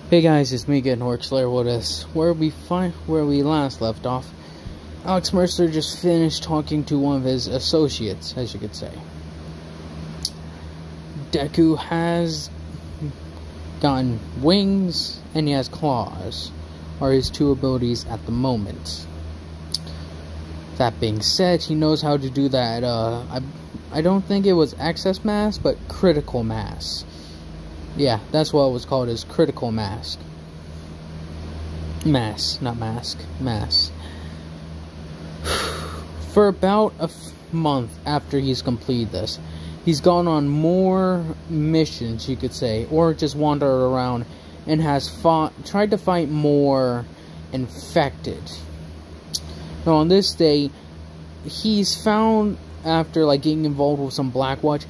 Hey guys, it's me again, Orcslayer with us. Where we last left off, Alex Mercer just finished talking to one of his associates, as you could say. Deku has gotten wings and he has claws, are his two abilities at the moment. That being said, he knows how to do that, I don't think it was excess mass, but critical mass. Yeah, that's what it was called, as critical mass. Mass, not mask, mass. For about a month after he's completed this, he's gone on more missions, you could say, or just wandered around and has tried to fight more infected. Now on this day, he's found, after getting involved with some Blackwatch,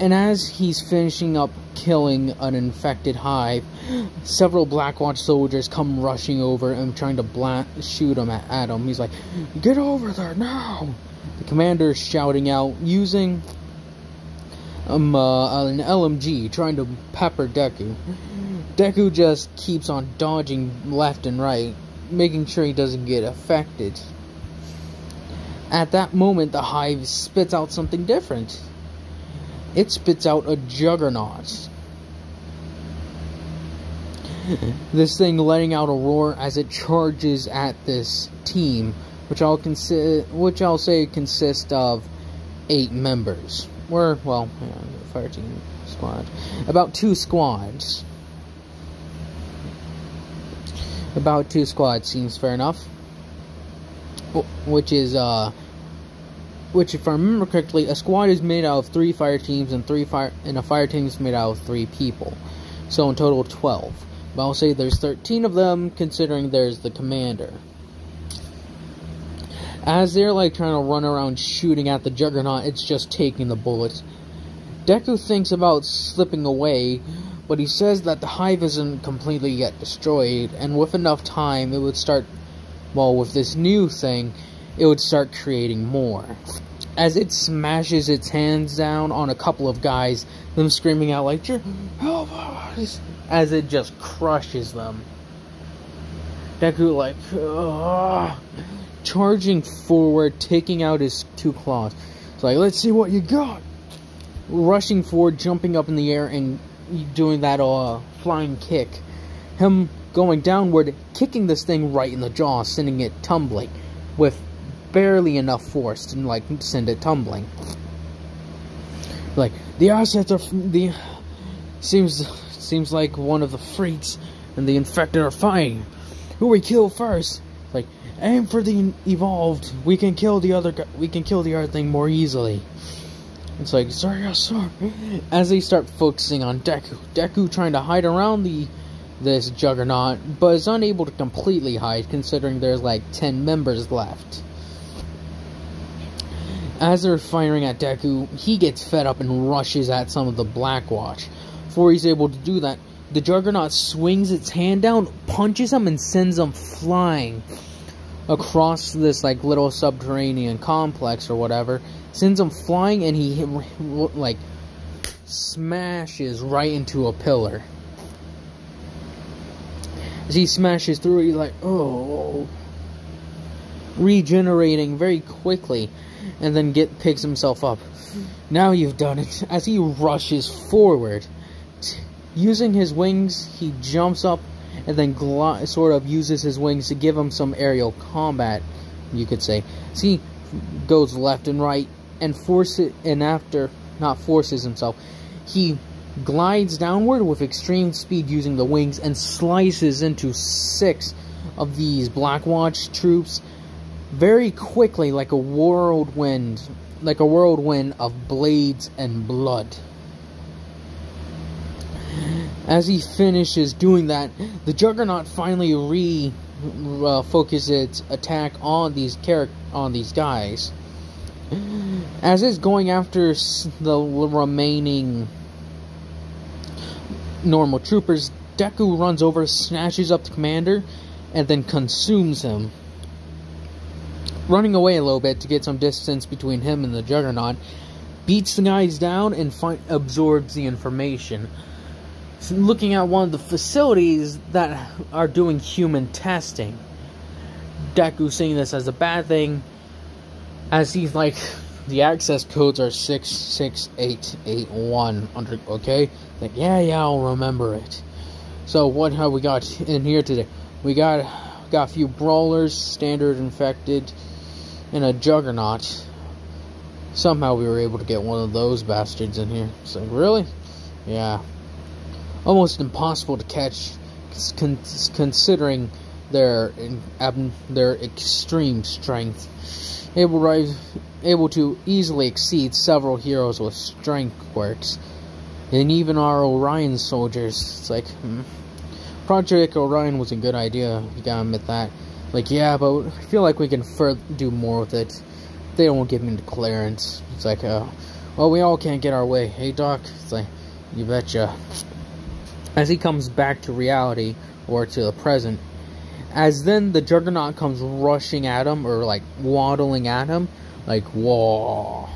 and as he's finishing up killing an infected hive, several Blackwatch soldiers come rushing over and trying to shoot him at him. He's like, "Get over there now!" The commander is shouting out, using an LMG, trying to pepper Deku. Deku just keeps on dodging left and right, making sure he doesn't get affected. At that moment, the hive spits out something different. It spits out a juggernaut. This thing letting out a roar as it charges at this team, which I'll say consists of 8 members. Fire team squad. About 2 squads. About 2 squads seems fair enough. Which, if I remember correctly, a squad is made out of 3 fire teams, and a fire team is made out of 3 people. So in total 12. But I'll say there's 13 of them, considering there's the commander. As they're trying to run around shooting at the juggernaut, it's just taking the bullets. Deku thinks about slipping away, but he says that the hive isn't completely yet destroyed, and with enough time it would start, with this new thing, it would start creating more. As it smashes its hands down on a couple of guys, them screaming out "Help us!" as it just crushes them. Deku charging forward, taking out his 2 claws. It's like, "Let's see what you got!" Rushing forward, jumping up in the air and doing that flying kick. Him going downward, kicking this thing right in the jaw, sending it tumbling with barely enough force to send it tumbling. The assets are seems like one of the freaks and the infected are fighting. Who we kill first? Aim for the evolved. We can kill the other thing more easily. It's sorry, yes, sir. As they start focusing on Deku trying to hide around this juggernaut, but is unable to completely hide, considering there's 10 members left. As they're firing at Deku, he gets fed up and rushes at some of the Blackwatch. Before he's able to do that, the juggernaut swings its hand down, punches him, and sends him flying across this little subterranean complex or whatever. Sends him flying, and he smashes right into a pillar. As he smashes through it, he's oh, regenerating very quickly, and then picks himself up. "Now you've done it." As he rushes forward, using his wings, he jumps up and then uses his wings to give him some aerial combat, you could say. So he goes left and right and forces himself. He glides downward with extreme speed using the wings and slices into 6 of these Blackwatch troops very quickly, like a whirlwind of blades and blood. As he finishes doing that, the Juggernaut finally focuses its attack on these guys. As it's going after the remaining normal troopers, Deku runs over, snatches up the commander, and then consumes him. Running away a little bit to get some distance between him and the Juggernaut, beats the guys down and absorbs the information. looking at one of the facilities that are doing human testing. Deku seeing this as a bad thing, as he's like, the access codes are 66881 okay? Like, yeah, I'll remember it. So what have we got in here today? We got a few brawlers, standard infected, and a juggernaut. Somehow we were able to get one of those bastards in here. It's like, really? Yeah. Almost impossible to catch, considering their extreme strength. Able to easily exceed several heroes with strength quirks. And even our Orion soldiers. It's like, Project Orion was a good idea, you gotta admit that. Like, yeah, but I feel like we can do more with it. They don't give me the clearance. It's like, well, we all can't get our way. Hey, Doc? It's like, you betcha. As he comes back to reality, or to the present, as then the Juggernaut comes rushing at him, or like waddling at him, like, whoa.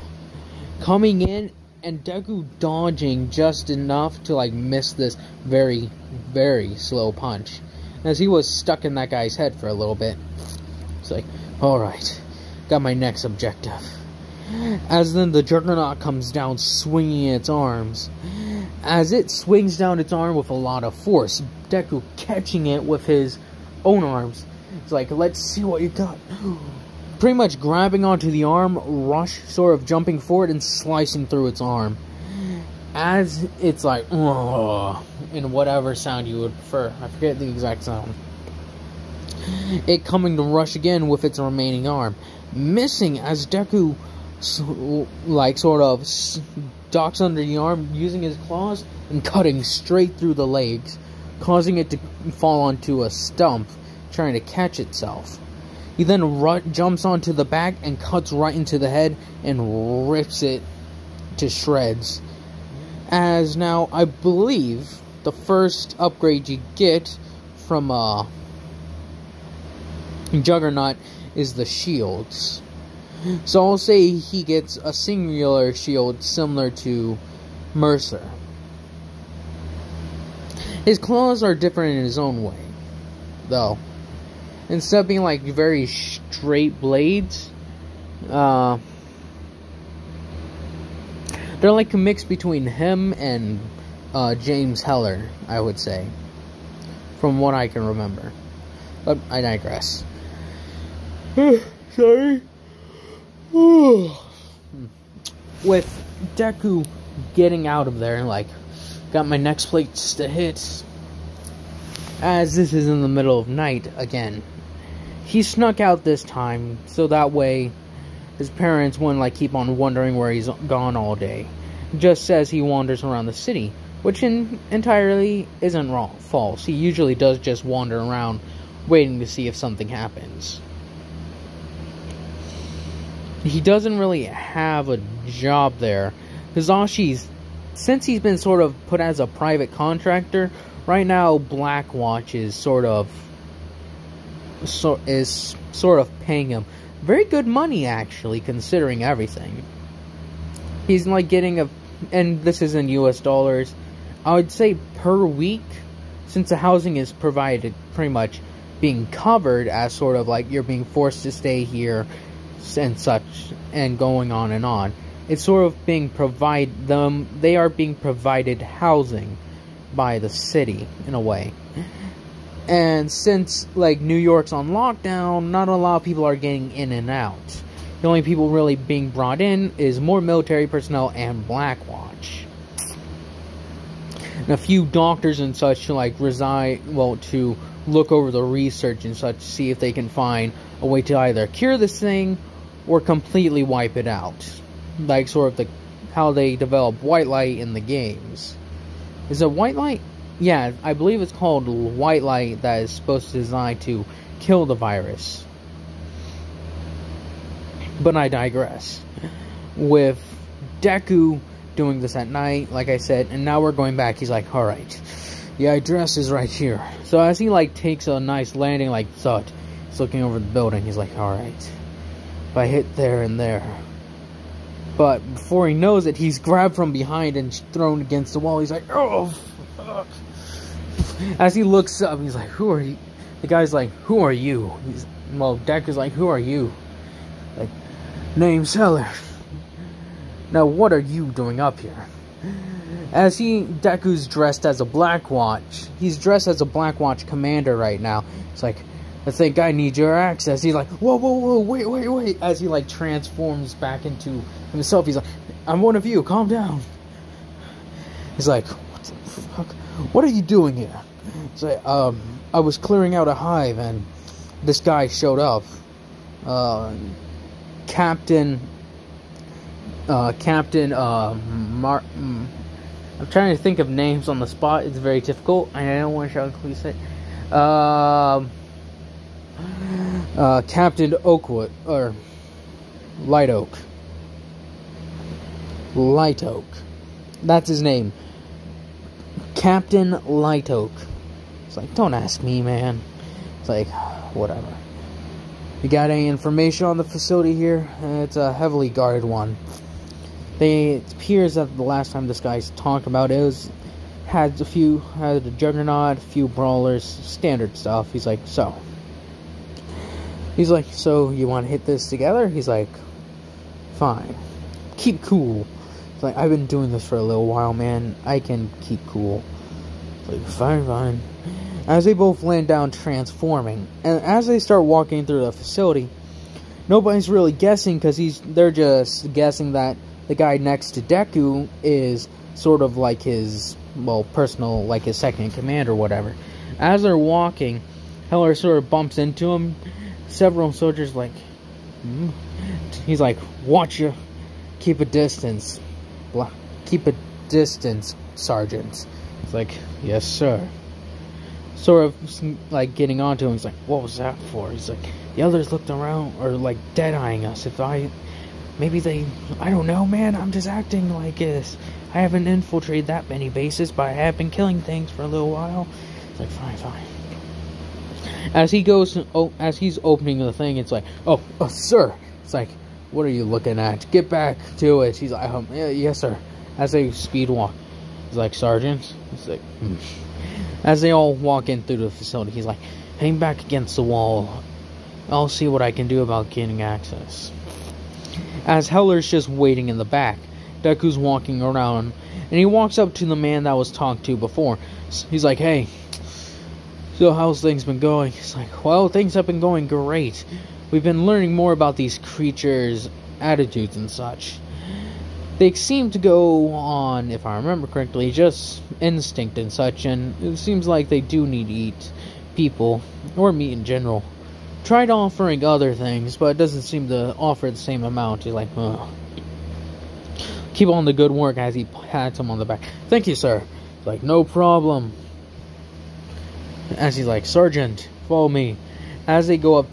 Coming in, and Deku dodging just enough to like miss this very, very slow punch. As he was stuck in that guy's head for a little bit. It's like, alright, got my next objective. As then the Juggernaut comes down swinging its arms. As it swings down its arm with a lot of force, Deku catching it with his own arms. It's like, let's see what you got. Pretty much grabbing onto the arm, rush, sort of jumping forward and slicing through its arm. As it's like, in whatever sound you would prefer. I forget the exact sound. It coming to rush again with its remaining arm. Missing as Deku, like, sort of ducks under the arm, using his claws and cutting straight through the legs, causing it to fall onto a stump, trying to catch itself. He then jumps onto the back and cuts right into the head and rips it to shreds. As now, I believe the first upgrade you get from Juggernaut is the shields. So I'll say he gets a singular shield similar to Mercer. His claws are different in his own way, though. Instead of being like very straight blades, they're like a mix between him and James Heller, I would say, from what I can remember. But I digress. Sorry. With Deku getting out of there, like, got my next plates to hit. As this is in the middle of night again. He snuck out this time, so that way his parents wouldn't like keep on wondering where he's gone all day. Just says he wanders around the city, which entirely isn't false. He usually does just wander around, waiting to see if something happens. He doesn't really have a job there. Hisashi's, since he's been sort of put as a private contractor, right now Blackwatch is sort of paying him very good money, actually, considering everything. He's like getting and this is in US dollars, I would say per week, since the housing is provided, pretty much being covered as sort of like you're being forced to stay here and such, and going on and on. It's sort of being they are being provided housing by the city, in a way. And since, like, New York's on lockdown, not a lot of people are getting in and out. The only people really being brought in is more military personnel and Blackwatch. And a few doctors and such to, like, to look over the research and such, see if they can find a way to either cure this thing or completely wipe it out. Like, sort of how they develop White Light in the games. Is it White Light? Yeah, I believe it's called White Light, that is supposed to design to kill the virus. But I digress. With Deku doing this at night, like I said, and now we're going back, he's like, alright, the address is right here. So as he, like, takes a nice landing, like, thud, he's looking over the building, he's like, alright, if I hit there and there. But before he knows it, he's grabbed from behind and thrown against the wall. He's like, oh, As he looks up, he's like, who are you? The guy's like, who are you? Well, Deku's like, who are you? Like, name's Heller. Now, what are you doing up here? As Deku's dressed as a Blackwatch. He's dressed as a Blackwatch commander right now. It's like, I think I need your access. He's like, whoa, whoa, whoa, wait. As he, like, transforms back into himself, he's like, I'm one of you, calm down. He's like, what the fuck? What are you doing here? It's like, I was clearing out a hive, and this guy showed up. Captain, I'm trying to think of names on the spot. It's very difficult. I don't want to say. Captain Oakwood, or Light Oak. Light Oak. That's his name. Captain Light Oak. It's like, don't ask me, man. It's like, whatever. You got any information on the facility here? It's a heavily guarded one. It appears that the last time this guy's talked about it had a juggernaut, a few brawlers, standard stuff. He's like, so you want to hit this together? He's like, fine. Keep cool. It's like, I've been doing this for a little while, man. I can keep cool. It's like, fine. As they both land down transforming, and as they start walking through the facility, nobody's really guessing, because they're just guessing that the guy next to Deku is sort of like his, well, personal, like his second in command or whatever. As they're walking, Heller sort of bumps into him. Several soldiers like, he's like, watch you, keep a distance. Keep a distance, Sergeant. It's like, yes, sir. Sort of like getting onto him. He's like, what was that for? He's like, the others looked around, or like dead-eyeing us. Maybe they, I don't know, man. I'm just acting like this. I haven't infiltrated that many bases, but I have been killing things for a little while. It's like, fine. As he's opening the thing, it's like, oh, sir. It's like, what are you looking at? Get back to it. He's like, yeah, yes, sir. As they speed walk, he's like, Sergeant. He's like, As they all walk in through the facility, he's like, hang back against the wall. I'll see what I can do about gaining access. As Heller's just waiting in the back, Deku's walking around, and he walks up to the man that was talked to before. He's like, hey, so how's things been going? He's like, well, things have been going great. We've been learning more about these creatures' attitudes and such. They seem to go on, if I remember correctly, just instinct and such, and it seems like they do need to eat people, or meat in general. Tried offering other things, but it doesn't seem to offer the same amount. He's like, ugh. Keep on the good work, as he pats him on the back. Thank you, sir. He's like, no problem. As he's like, Sergeant, follow me. As they go on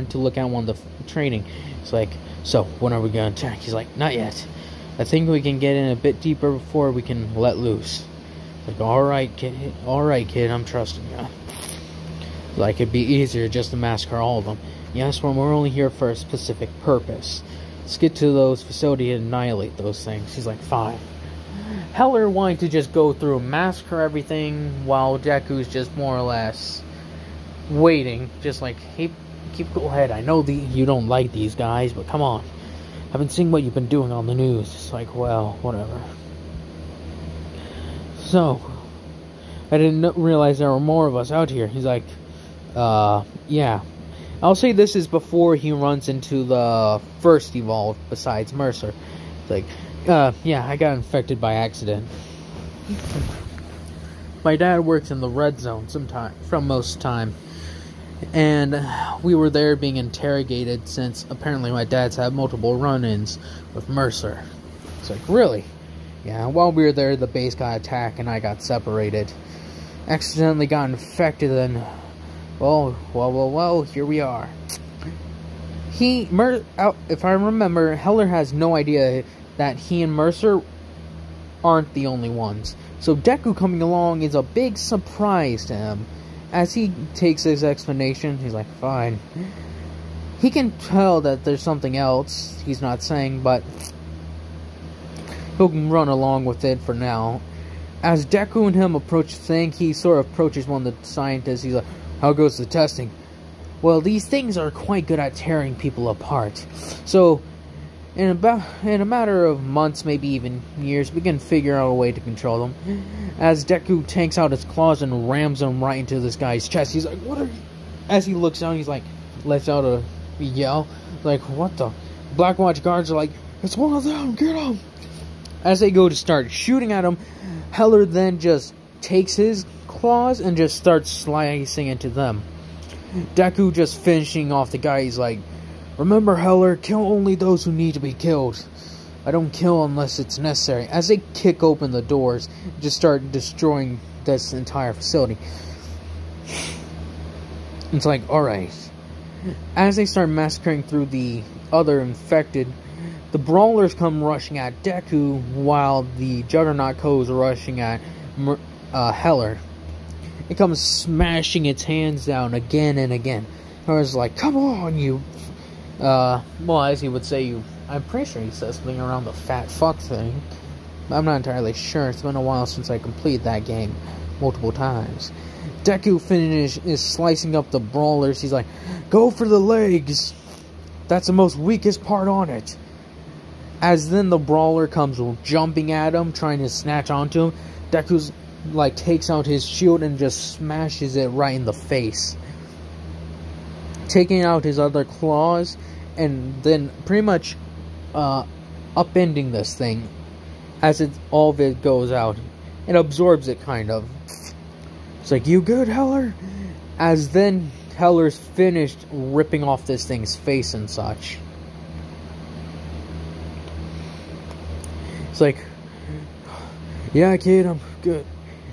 to look at one of the training, it's like, so, when are we going to attack? He's like, not yet. I think we can get in a bit deeper before we can let loose. Like, alright, kid, I'm trusting you. Like, it'd be easier just to massacre all of them. Yes, when we're only here for a specific purpose. Let's get to those facilities and annihilate those things. He's like, fine. Heller wanted to just go through and massacre everything, while Deku's just more or less waiting. Just like, hey, keep cool head. I know you don't like these guys, but come on. I've been seeing what you've been doing on the news. It's like, well, whatever. So, I didn't realize there were more of us out here. He's like, yeah. I'll say this is before he runs into the first evolved besides Mercer. It's like, yeah, I got infected by accident. My dad works in the red zone most time. And we were there being interrogated since apparently my dad's had multiple run-ins with Mercer. It's like, really? Yeah, while we were there, the base got attacked and I got separated. Accidentally got infected and, well, here we are. If I remember, Heller has no idea that he and Mercer aren't the only ones. So Deku coming along is a big surprise to him. As he takes his explanation, he's like, fine. He can tell that there's something else he's not saying, but he'll run along with it for now. As Deku and him approach the thing, he sort of approaches one of the scientists. He's like, how goes the testing? Well, these things are quite good at tearing people apart. So, in a matter of months, maybe even years, we can figure out a way to control them. As Deku takes out his claws and rams them right into this guy's chest, he's like, what are you? As he looks down, he's like, lets out a yell. Like, what the? Black Watch guards are like, it's one of them, get him! As they go to start shooting at him, Heller then just takes his claws and just starts slicing into them. Deku just finishing off the guy, he's like, remember Heller, kill only those who need to be killed. I don't kill unless it's necessary. As they kick open the doors, just start destroying this entire facility. It's like, alright. As they start massacring through the other infected, the brawlers come rushing at Deku while the Juggernaut goes rushing at Heller. It comes smashing its hands down again and again. Heller's like, come on, you... well, as he would say, I'm pretty sure he says something around the fat fuck thing. I'm not entirely sure. It's been a while since I completed that game multiple times. Deku is slicing up the brawlers. He's like, go for the legs. That's the most weakest part on it. As then the brawler comes jumping at him, trying to snatch onto him, Deku's like takes out his shield and just smashes it right in the face, taking out his other claws and then pretty much upending this thing. As all of it goes out, it absorbs it kind of. It's like, you good, Heller? As then Heller's finished ripping off this thing's face and such. It's like, yeah, kid, I'm good.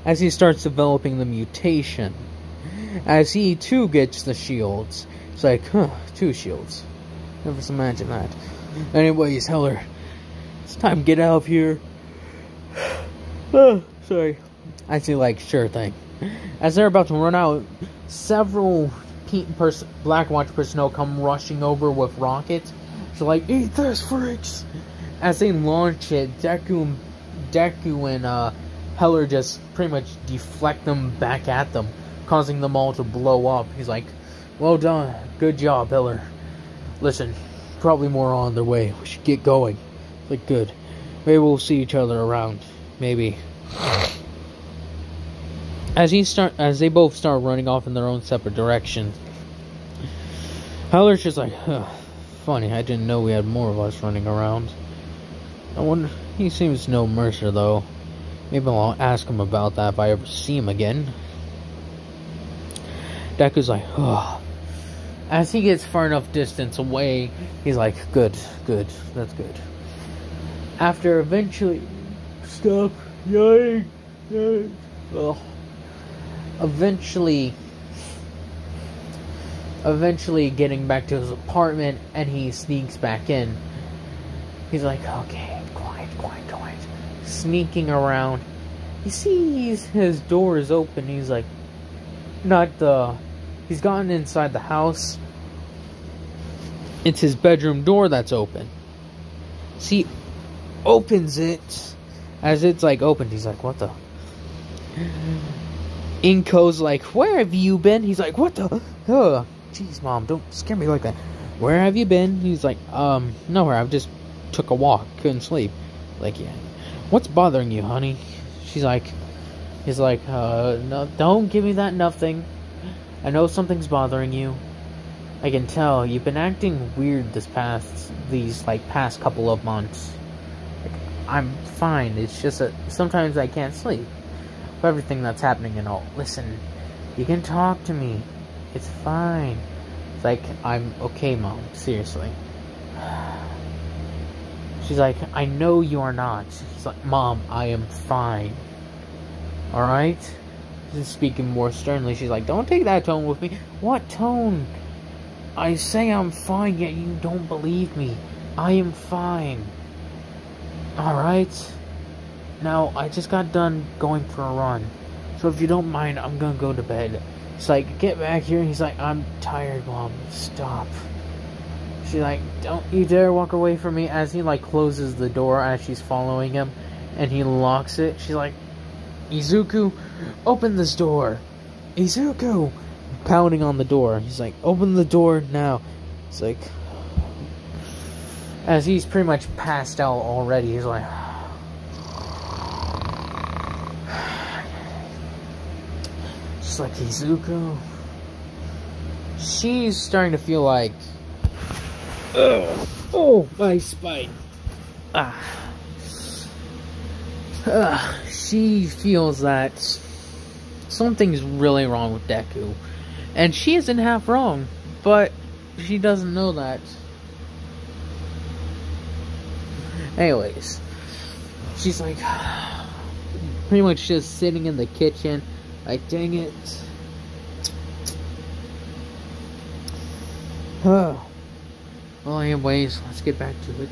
As he starts developing the mutation. As he, too, gets the shields. It's like, huh, 2 shields. Never imagined that. Anyways, Heller, it's time to get out of here. Oh, sorry. I see, like, sure thing. As they're about to run out, several Black Watch personnel come rushing over with rockets. So, like, eat this, freaks! As they launch it, Deku and Heller just pretty much deflect them back at them, causing them all to blow up. He's like, well done, good job, Heller. Listen, probably more on their way. We should get going. Like, good. Maybe we'll see each other around. Maybe. As they both start running off in their own separate directions, Heller's just like, huh, funny, I didn't know we had more of us running around. I wonder, he seems no mercer though. Maybe I'll ask him about that if I ever see him again. Deku's like, oh. As he gets far enough distance away, he's like, good, that's good. After eventually, stop, yikes, ugh. Eventually getting back to his apartment, and he sneaks back in. He's like, okay, quiet. Sneaking around, he sees his door is open. He's like, he's gotten inside the house. It's his bedroom door that's open. So he opens it. As it's like opened, he's like, what the? Inko's like, where have you been? He's like, what the? Jeez, Mom, don't scare me like that. Where have you been? He's like, nowhere. I've just took a walk. Couldn't sleep. Like, yeah. What's bothering you, honey? He's like, no, don't give me that nothing. I know something's bothering you. I can tell you've been acting weird these past couple of months. Like, I'm fine. It's just that sometimes I can't sleep. For everything that's happening and all. Listen, you can talk to me. It's fine. It's like, I'm okay, Mom. Seriously. She's like, I know you are not. She's like, Mom, I am fine. Alright? She's speaking more sternly. She's like, don't take that tone with me. What tone? I say I'm fine, yet you don't believe me. I am fine. Alright? Now, I just got done going for a run. So if you don't mind, I'm gonna go to bed. It's like, get back here. He's like, I'm tired, Mom. Stop. She's like, don't you dare walk away from me, as he like closes the door as she's following him, and he locks it. She's like, Izuku, open this door. Izuku! Pounding on the door. He's like, open the door now. It's like, as he's pretty much passed out already, he's like, just like, Izuku. She's starting to feel like, oh, my spine. She feels that something's really wrong with Deku. And she isn't half wrong, but she doesn't know that. Anyways, she's like, pretty much just sitting in the kitchen, like, dang it. Well, anyways, let's get back to it.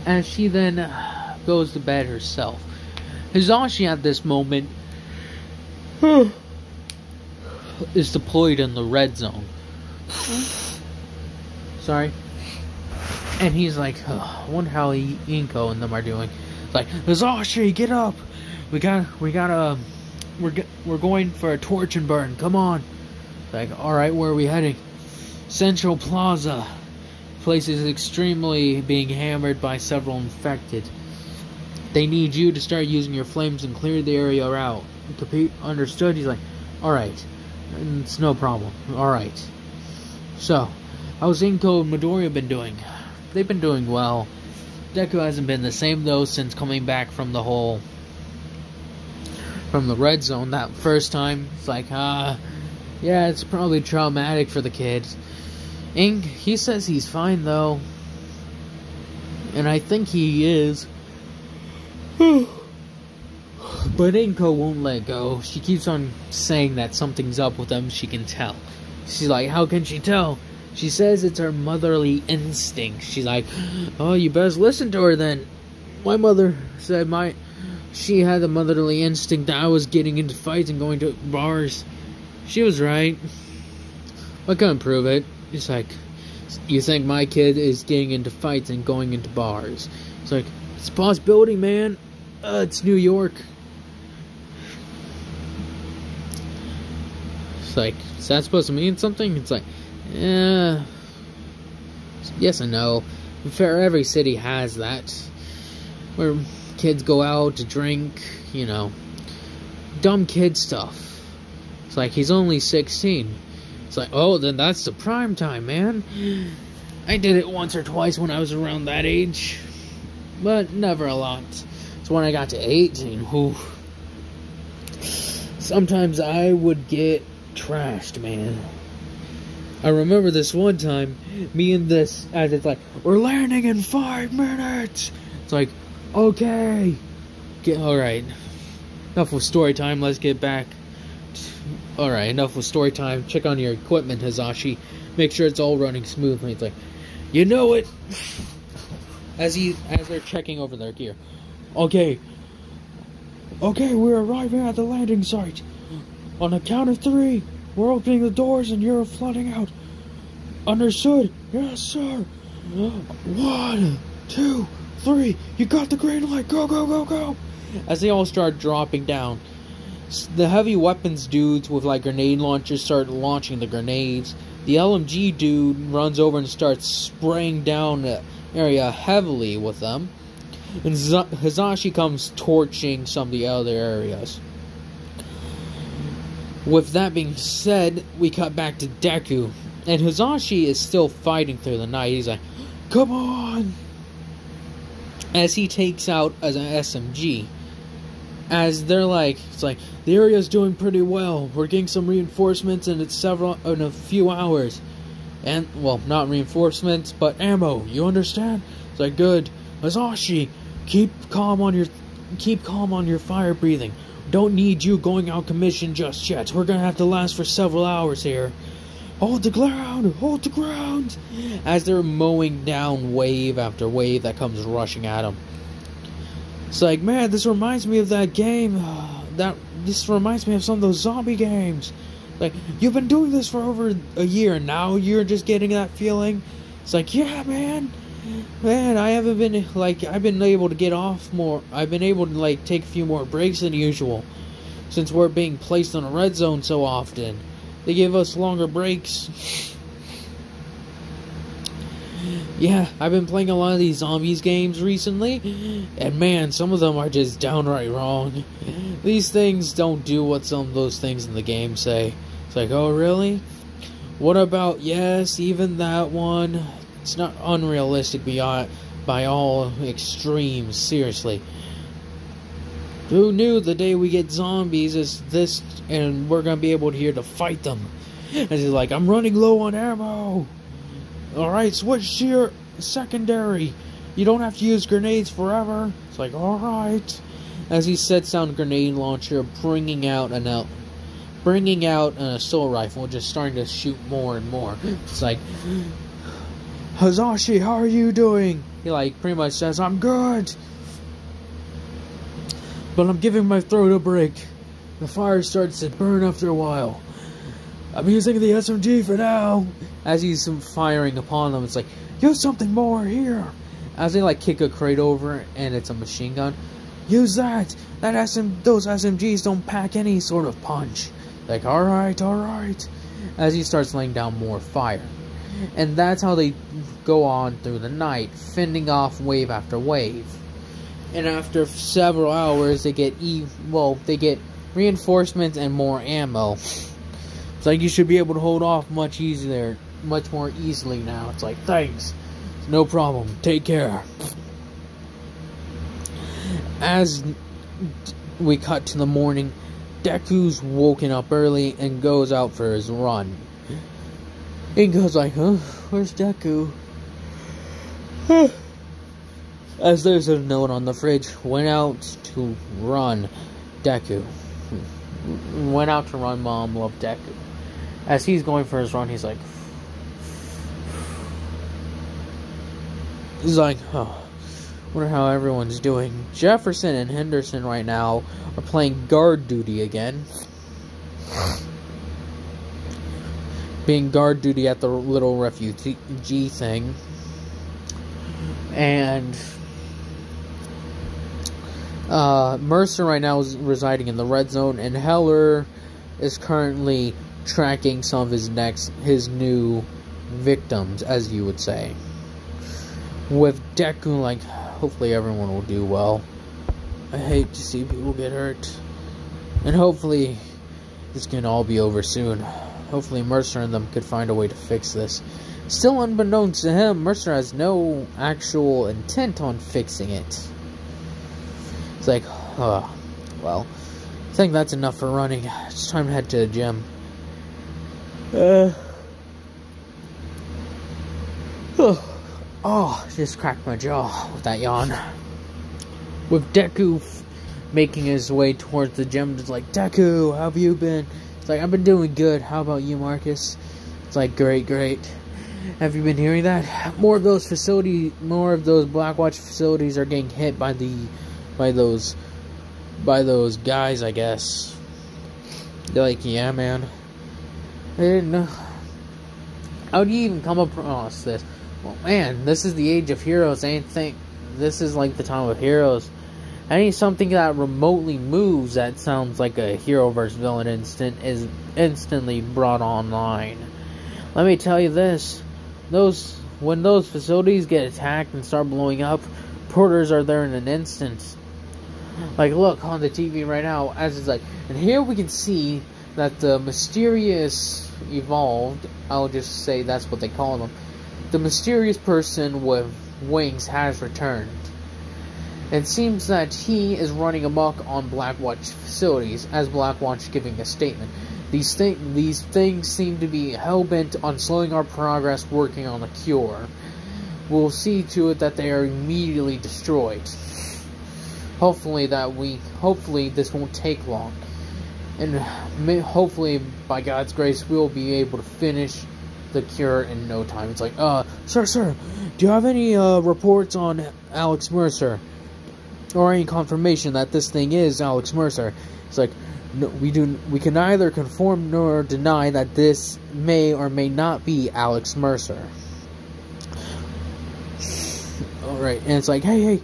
As she then goes to bed herself, Hizashi at this moment is deployed in the red zone. Sorry. And he's like, I wonder how Inko and them are doing. Like, Hizashi, get up! We're going for a torch and burn. Come on. Like, alright, where are we heading? Central Plaza. Place is extremely being hammered by several infected. They need you to start using your flames and clear the area out. Understood? He's like, alright. It's no problem. Alright. So, how's Inko and Midoriya been doing? They've been doing well. Deku hasn't been the same though since coming back from the red zone that first time. It's like, yeah, it's probably traumatic for the kid. He says he's fine though. And I think he is. But Inko won't let go. She keeps on saying that something's up with him. She can tell. She's like, how can she tell? She says it's her motherly instinct. She's like, oh, you best listen to her then. My mother said she had the motherly instinct that I was getting into fights and going to bars. She was right. I couldn't prove it. It's like, you think my kid is getting into fights and going into bars? It's like, it's a possibility, man. It's New York. It's like, is that supposed to mean something? It's like, yeah. Yes and no. Fair, every city has that. Where kids go out to drink, you know. Dumb kid stuff. It's like, he's only 16. It's like, oh, then that's the prime time, man. I did it once or twice when I was around that age. But never a lot. It's when I got to 18. Whew. Sometimes I would get trashed, man. I remember this one time, me and this, as it's like, we're landing in 5 minutes. It's like, okay. Alright. Enough with story time, let's get back. Alright, enough with story time. Check on your equipment, Hizashi. Make sure it's all running smoothly. It's like, you know it. As they're checking over their gear. Okay, we're arriving at the landing site. On the count of 3, we're opening the doors and you're flooding out. Understood? Yes, sir. 1, 2, 3. You got the green light. Go, go, go, go. As they all start dropping down, the heavy weapons dudes with like grenade launchers start launching the grenades. The LMG dude runs over and starts spraying down the area heavily with them. And Hizashi comes torching some of the other areas. With that being said, we cut back to Deku. And Hizashi is still fighting through the night. He's like, come on! As he takes out as an SMG. As they're like, it's like, the area's doing pretty well. We're getting some reinforcements and it's in a few hours. And, well, not reinforcements, but ammo. You understand? It's like, good. Hizashi, keep calm on your fire breathing. Don't need you going out commission just yet. We're gonna have to last for several hours here. Hold the ground! Hold the ground! As they're mowing down wave after wave that comes rushing at them. It's like, man, this reminds me of that game. This reminds me of some of those zombie games. Like, you've been doing this for over a year, and now you're just getting that feeling? It's like, yeah, man, I haven't been, like, I've been able to get off more, I've been able to, like, take a few more breaks than usual, since we're being placed on a red zone so often. They give us longer breaks. Yeah, I've been playing a lot of these zombies games recently, and man, some of them are just downright wrong. These things don't do what some of those things in the game say. It's like, oh really? What about, yes, even that one? It's not unrealistic by all extremes, seriously. Who knew the day we get zombies is this, and we're gonna be able to here to fight them? And he's like, I'm running low on ammo. Alright, switch to your secondary. You don't have to use grenades forever. It's like, alright. As he sets down a grenade launcher, bringing out an assault rifle, just starting to shoot more and more. It's like, Hazashi, how are you doing? He like pretty much says, I'm good, but I'm giving my throat a break. The fire starts to burn after a while. I'm using the SMG for now. As he's firing upon them, it's like, use something more here. As they like kick a crate over and it's a machine gun, use that. Those SMGs don't pack any sort of punch. Like, alright. As he starts laying down more fire. And that's how they go on through the night, fending off wave after wave. And after several hours, they get reinforcements and more ammo. It's like, you should be able to hold off much more easily now. It's like, thanks. No problem. Take care. As we cut to the morning, Deku's woken up early and goes out for his run. He goes like, huh? Where's Deku? As there's a note on the fridge, went out to run Deku. Went out to run, Mom, love Deku. As he's going for his run, he's like, oh, wonder how everyone's doing. Jefferson and Henderson right now are playing guard duty again. Being guard duty at the little refugee thing. And Mercer right now is residing in the red zone, and Heller is currently tracking some of his new victims, as you would say. With Deku, like, hopefully everyone will do well. I hate to see people get hurt. And hopefully this can all be over soon. Hopefully Mercer and them could find a way to fix this. Still unbeknownst to him, Mercer has no actual intent on fixing it. It's like, well, I think that's enough for running. It's time to head to the gym. Just cracked my jaw with that yawn. With Deku making his way towards the gym, it's like, Deku, how have you been? It's like, I've been doing good. How about you, Marcus? It's like, great. Have you been hearing that? More of those Blackwatch facilities are getting hit by those guys, I guess. They're like, yeah, man. I didn't know. How do you even come across this? Well, man, this is the age of heroes. This is like the time of heroes. Any something that remotely moves that sounds like a hero versus villain is instantly brought online. Let me tell you this. When those facilities get attacked and start blowing up, porters are there in an instant. Like, look on the TV right now, as it's like, and here we can see that the mysterious evolved, I'll just say that's what they call them, the mysterious person with wings has returned. It seems that he is running amok on Blackwatch facilities, as Blackwatch giving a statement. These things seem to be hell-bent on slowing our progress working on a cure. We'll see to it that they are immediately destroyed. Hopefully this won't take long. And hopefully, by God's grace, we'll be able to finish the cure in no time. It's like, sir, do you have any reports on Alex Mercer? or any confirmation that this thing is Alex Mercer. It's like, no, we can neither confirm nor deny that this may or may not be Alex Mercer. Alright, and it's like, hey,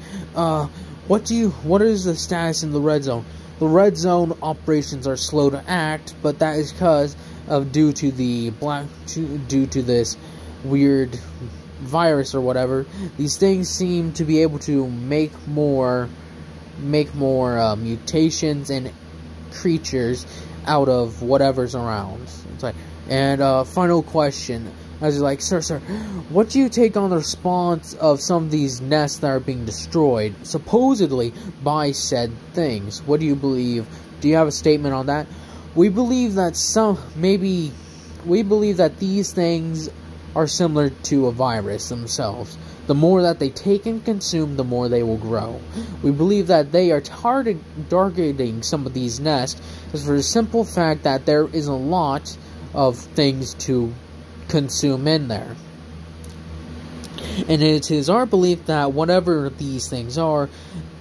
what is the status in the red zone? The red zone operations are slow to act, but that is because of due to this weird virus or whatever. These things seem to be able to make more mutations and creatures out of whatever's around. It's like, and final question. I was like, sir, what do you take on the response of some of these nests that are being destroyed, supposedly by said things? What do you believe? Do you have a statement on that? We believe that these things are similar to a virus themselves. The more that they take and consume, the more they will grow. We believe that they are targeting some of these nests for the simple fact that there is a lot of things to consume in there. And it is our belief that whatever these things are,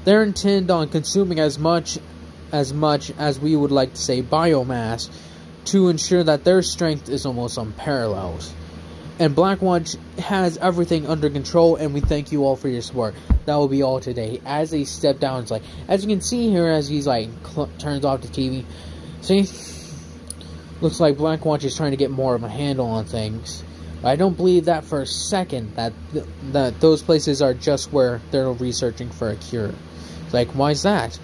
they're intent on consuming as much as we would like to say biomass to ensure that their strength is almost unparalleled. And Blackwatch has everything under control, and we thank you all for your support. That will be all today. As they step down, it's like, as you can see here, as he's like turns off the TV, see, looks like Blackwatch is trying to get more of a handle on things. But I don't believe that for a second that those places are just where they're researching for a cure. It's like, why is that?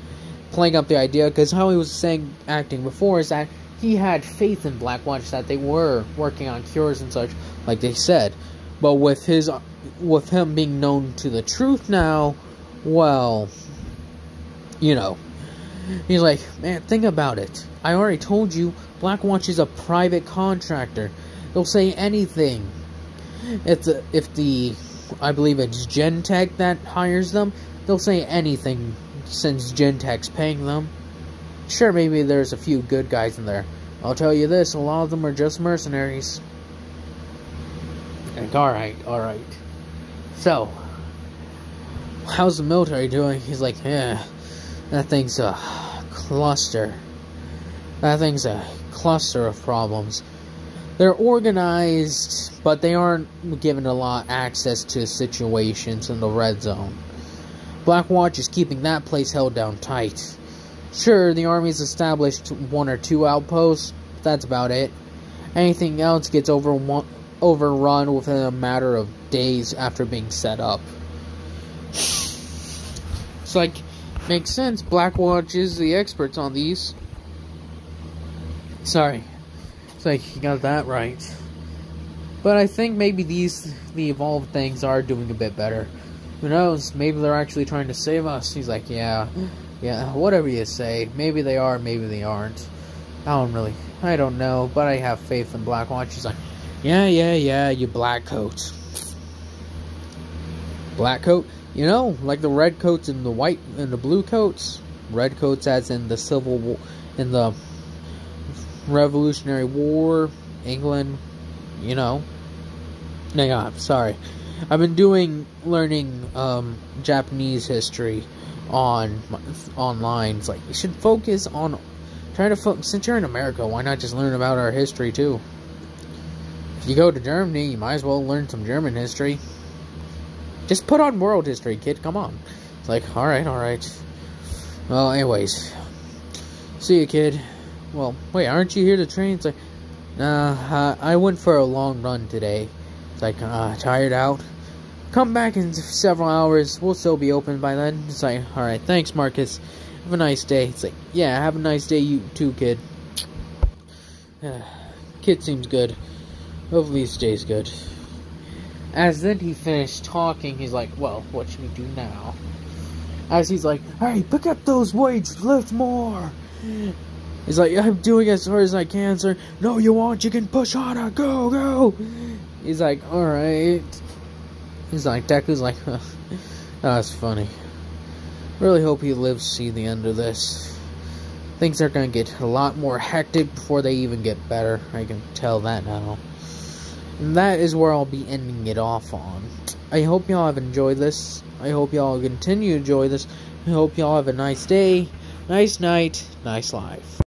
Playing up the idea, because how he was acting before is that he had faith in Blackwatch that they were working on cures and such, like they said. But with him being known to the truth now, well, you know, he's like, man, think about it. I already told you, Blackwatch is a private contractor. They'll say anything. I believe it's Gentech that hires them, they'll say anything since Gentech's paying them. Sure, maybe there's a few good guys in there. I'll tell you this, a lot of them are just mercenaries. Like, alright. So, how's the military doing? He's like, yeah, that thing's a cluster. That thing's a cluster of problems. They're organized, but they aren't given a lot of access to situations in the red zone. Blackwatch is keeping that place held down tight. Sure, the army's established 1 or 2 outposts, but that's about it. Anything else gets overrun within a matter of days after being set up. It's like, makes sense, Blackwatch is the experts on these. Sorry. It's like, you got that right. But I think maybe the evolved things are doing a bit better. Who knows, maybe they're actually trying to save us. He's like, yeah, whatever you say. Maybe they are, maybe they aren't. I don't know, but I have faith in Blackwatch. He's like, yeah, you black coats. Black coat? You know, like the red coats and the white and the blue coats. Red coats as in the Civil War, in the Revolutionary War, England, you know. Hang on, sorry. I've been learning Japanese history online. It's like, you should focus on since you're in America, why not just learn about our history too? If you go to Germany, you might as well learn some German history. Just put on world history, kid, come on. It's like, alright. Well, anyways. See you, kid. Well, wait, aren't you here to train? It's like, nah, I went for a long run today. It's like, tired out. Come back in several hours. We'll still be open by then. It's like, alright, thanks, Marcus. Have a nice day. It's like, yeah, have a nice day, you too, kid. Kid seems good. Hopefully he stays good. As then he finished talking, he's like, well, what should we do now? As he's like, hey, pick up those weights, lift more. He's like, I'm doing as hard as I can, sir. No, you won't, you can push harder, go. He's like, alright. He's like, Deku's like, huh, that's funny. Really hope he lives to see the end of this. Things are gonna get a lot more hectic before they even get better. I can tell that now. And that is where I'll be ending it off on. I hope y'all have enjoyed this. I hope y'all continue to enjoy this. I hope y'all have a nice day, nice night, nice life.